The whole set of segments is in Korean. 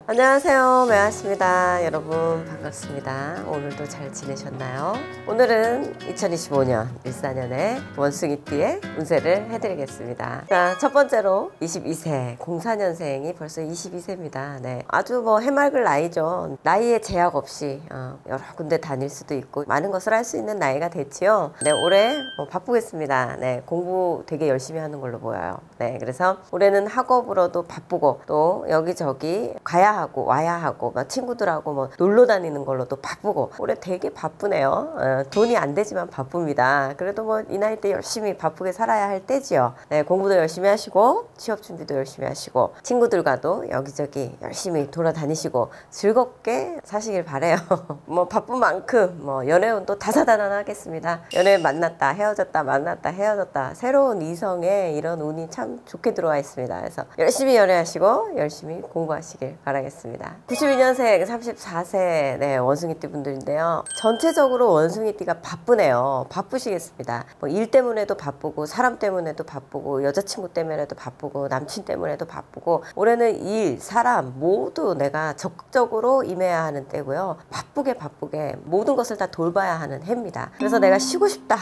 안녕하세요, 매화씨입니다. 여러분 반갑습니다. 오늘도 잘 지내셨나요? 오늘은 2025년 일사년의 원숭이띠의 운세를 해드리겠습니다. 자, 첫 번째로 22세 04년생이 벌써 22세입니다. 네, 아주 해맑을 나이죠. 나이에 제약 없이 여러 군데 다닐 수도 있고 많은 것을 할 수 있는 나이가 됐지요. 네, 올해 바쁘겠습니다. 네, 공부 되게 열심히 하는 걸로 보여요. 네, 그래서 올해는 학업으로도 바쁘고 또 여기저기 가야 하고 와야 하고 친구들하고 놀러 다니는 걸로도 바쁘고 올해 되게 바쁘네요. 돈이 안 되지만 바쁩니다. 그래도 이 나이 때 열심히 바쁘게 살아야 할 때지요. 네, 공부도 열심히 하시고 취업 준비도 열심히 하시고 친구들과도 여기저기 열심히 돌아다니시고 즐겁게 사시길 바래요. 바쁜 만큼 연애운도 다사다난하겠습니다. 연애 만났다 헤어졌다 만났다 헤어졌다 새로운 이성의 이런 운이 참 좋게 들어와 있습니다. 그래서 열심히 연애하시고 열심히 공부하시길 바라겠습니다. 92년생 34세 네, 원숭이띠 분들인데요. 전체적으로 원숭이띠가 바쁘네요. 바쁘시겠습니다. 일 때문에도 바쁘고 사람 때문에도 바쁘고 여자친구 때문에도 바쁘고 남친 때문에도 바쁘고 올해는 일, 사람 모두 내가 적극적으로 임해야 하는 때고요. 바쁘게 모든 것을 다 돌봐야 하는 해입니다. 그래서 내가 쉬고 싶다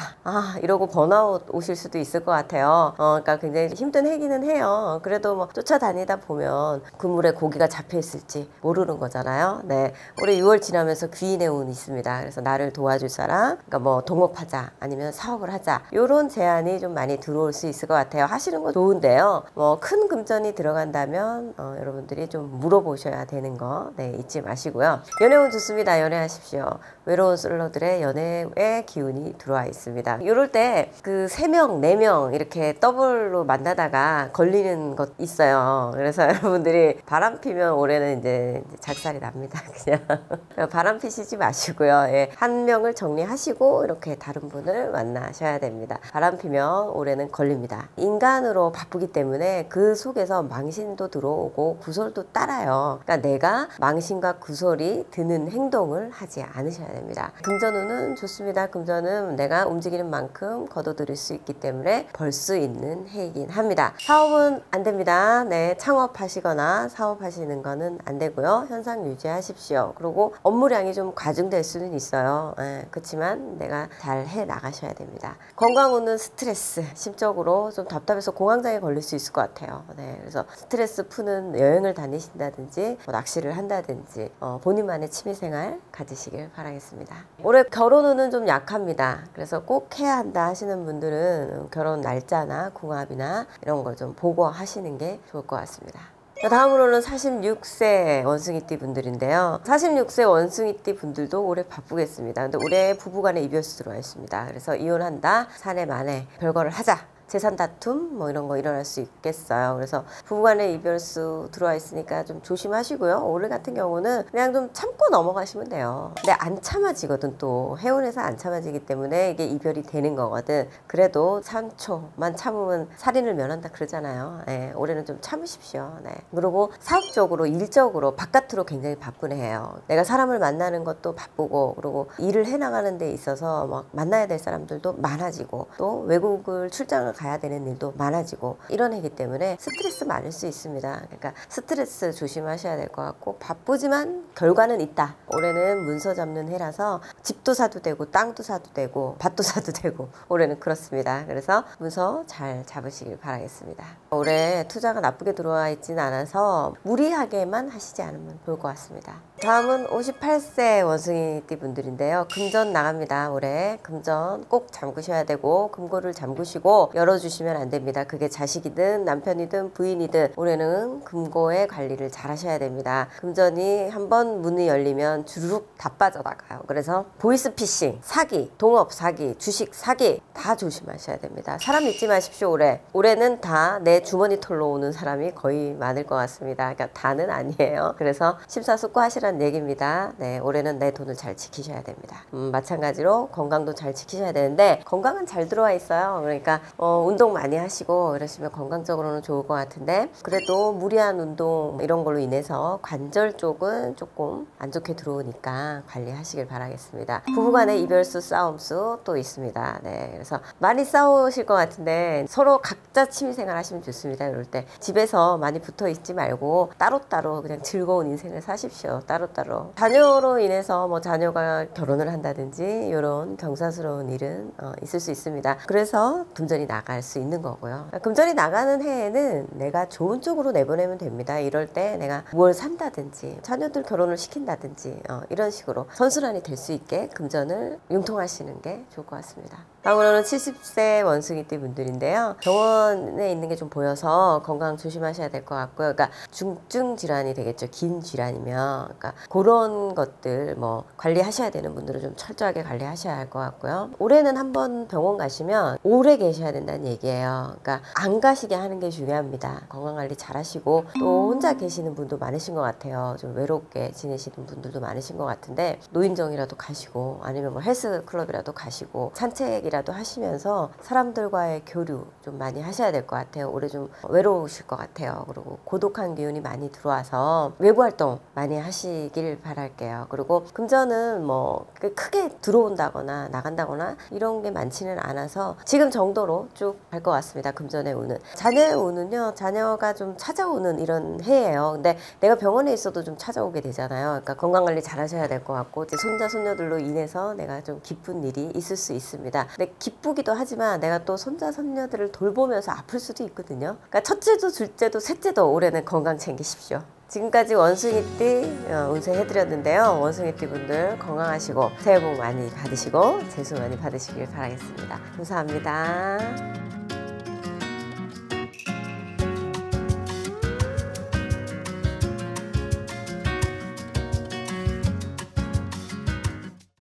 이러고 번아웃 오실 수도 있을 것 같아요. 그러니까 굉장히 힘든 해기는 해요. 그래도 쫓아다니다 보면 그물에 고기가 잡혀 있을지 모르는 거잖아요. 네, 올해 6월 지나면서 귀인의 운이 있습니다. 그래서 나를 도와줄 사람, 그러니까 동업하자 아니면 사업을 하자 이런 제안이 좀 많이 들어올 수 있을 것 같아요. 하시는 거 좋은데요. 큰 금전이 들어간다면 여러분들이 좀 물어보셔야 되는 거 잊지 마시고요. 연애운 좋습니다. 연애하십시오. 외로운 솔로들의 연애의 기운이 들어와 있습니다. 이럴 때 그 3명, 4명 이렇게 더블로 만나다가 걸리는 것 있어요. 그래서 여러분들이 바람 피면 올해는 이제 작살이 납니다. 그냥 바람 피시지 마시고요. 예, 한 명을 정리하시고 이렇게 다른 분을 만나셔야 됩니다. 바람 피면 올해는 걸립니다. 인간으로 바쁘기 때문에 그 속에서 망신도 들어오고 구설도 따라요. 그러니까 내가 망신과 구설이 드는 행동을 하지 않으셔야 됩니다. 금전운은 좋습니다. 금전은 내가 움직이는 만큼 거둬들일 수 있기 때문에 벌 수 있는 해이긴 합니다. 사업은 안 됩니다. 네, 창업하시거나 사업하시는 거는 안 되고요. 현상 유지하십시오. 그리고 업무량이 좀 과중될 수는 있어요. 그렇지만 내가 잘 해 나가셔야 됩니다. 건강운은 스트레스, 심적으로 좀 답답해서 공황장애 걸릴 수 있을 것 같아요. 네, 그래서 스트레스 푸는 여행을 다니신다든지 낚시를 한다든지 본인만의 취미생활 가지시길 바라겠습니다. 올해 결혼운은 좀 약합니다. 그래서 꼭 해야 한다 하시는 분들은 결혼 날짜나 궁합이나 이런 걸 좀 보고 하시는 게 좋을 것 같습니다. 다음으로는 46세 원숭이띠 분들인데요. 46세 원숭이띠 분들도 올해 바쁘겠습니다. 근데 올해 부부간에 이별수 들어와 있습니다. 그래서 이혼한다, 사내 만에 별거를 하자, 재산 다툼 이런 거 일어날 수 있겠어요. 그래서 부부간의 이별수 들어와 있으니까 좀 조심하시고요. 올해 같은 경우는 그냥 좀 참고 넘어가시면 돼요. 근데 안 참아지거든. 또 해운에서 안 참아지기 때문에 이게 이별이 되는 거거든. 그래도 3초만 참으면 살인을 면한다 그러잖아요. 네, 올해는 좀 참으십시오. 네. 그리고 사업적으로 일적으로 바깥으로 굉장히 바쁜 해예요. 내가 사람을 만나는 것도 바쁘고 그리고 일을 해나가는 데 있어서 만나야 될 사람들도 많아지고 또 외국을 출장을 가야 되는 일도 많아지고 이런 해기 때문에 스트레스 많을 수 있습니다. 그러니까 스트레스 조심하셔야 될 것 같고 바쁘지만 결과는 있다. 올해는 문서 잡는 해라서 집도 사도 되고 땅도 사도 되고 밭도 사도 되고 올해는 그렇습니다. 그래서 문서 잘 잡으시길 바라겠습니다. 올해 투자가 나쁘게 들어와 있지는 않아서 무리하게만 하시지 않으면 좋을 것 같습니다. 다음은 58세 원숭이띠 분들인데요. 금전 나갑니다. 올해 금전 꼭 잠그셔야 되고 금고를 잠그시고 열어주시면 안 됩니다. 그게 자식이든 남편이든 부인이든 올해는 금고의 관리를 잘 하셔야 됩니다. 금전이 한번 문이 열리면 주르륵 다 빠져나가요. 그래서 보이스피싱, 사기, 동업 사기, 주식 사기 다 조심하셔야 됩니다. 사람 믿지 마십시오. 올해는 다 내 주머니 털로 오는 사람이 거의 많을 것 같습니다. 그러니까 다는 아니에요. 그래서 심사숙고하시라는 얘기입니다. 네, 올해는 내 돈을 잘 지키셔야 됩니다. 마찬가지로 건강도 잘 지키셔야 되는데 건강은 잘 들어와 있어요. 그러니까 운동 많이 하시고 이러시면 건강적으로는 좋을 것 같은데 그래도 무리한 운동 이런 걸로 인해서 관절 쪽은 조금 안 좋게 들어오니까 관리하시길 바라겠습니다. 부부간의 이별수 싸움수 또 있습니다. 네, 그래서 많이 싸우실 것 같은데 서로 각자 취미생활 하시면 좋습니다. 이럴 때 집에서 많이 붙어 있지 말고 따로따로 그냥 즐거운 인생을 사십시오. 따로따로. 자녀로 인해서 뭐 자녀가 결혼을 한다든지 이런 경사스러운 일은 있을 수 있습니다. 그래서 금전이 나갈 수 있는 거고요. 금전이 나가는 해에는 내가 좋은 쪽으로 내보내면 됩니다. 이럴 때 내가 뭘 산다든지 자녀들 결혼을 시킨다든지 이런 식으로 선순환이 될 수 있게 금전을 융통하시는 게 좋을 것 같습니다. 다음으로는 70세 원숭이띠 분들인데요. 병원에 있는 게 좀 보여서 건강 조심하셔야 될 것 같고요. 그러니까 중증 질환이 되겠죠. 긴 질환이면. 그러니까 그런 것들 뭐 관리하셔야 되는 분들은 좀 철저하게 관리하셔야 할 것 같고요. 올해는 한번 병원 가시면 오래 계셔야 된다는 얘기예요. 그러니까 안 가시게 하는 게 중요합니다. 건강관리 잘 하시고 또 혼자 계시는 분도 많으신 것 같아요. 좀 외롭게 지내시는 분들도 많으신 것 같은데 노인정이라도 가시고 아니면 뭐 헬스클럽이라도 가시고 산책이라도 하시면서 사람들과의 교류 좀 많이 하셔야 될 것 같아요. 올해 좀 외로우실 것 같아요. 그리고 고독한 기운이 많이 들어와서 외부 활동 많이 하시길 바랄게요. 그리고 금전은 뭐 크게 들어온다거나 나간다거나 이런 게 많지는 않아서 지금 정도로 쭉 갈 것 같습니다. 금전의 운은. 자녀의 운은요. 자녀가 좀 찾아오는 이런 해예요. 근데 내가 병원에 있어도 좀 찾아오게 되잖아요. 그러니까 건강관리 잘 하셔야 될 것 같고 이제 손자 손녀들로 인해서 내가 좀 기쁜 일이 있을 수 있습니다. 근데 기쁘기도 하지만 내가 또 손자 손녀들을 돌보면서 아플 수도 있거든요. 그러니까 첫째도 둘째도 셋째도 올해는 건강 챙기십시오. 지금까지 원숭이띠 운세 해드렸는데요. 원숭이띠 분들 건강하시고 새해 복 많이 받으시고 재수 많이 받으시길 바라겠습니다. 감사합니다.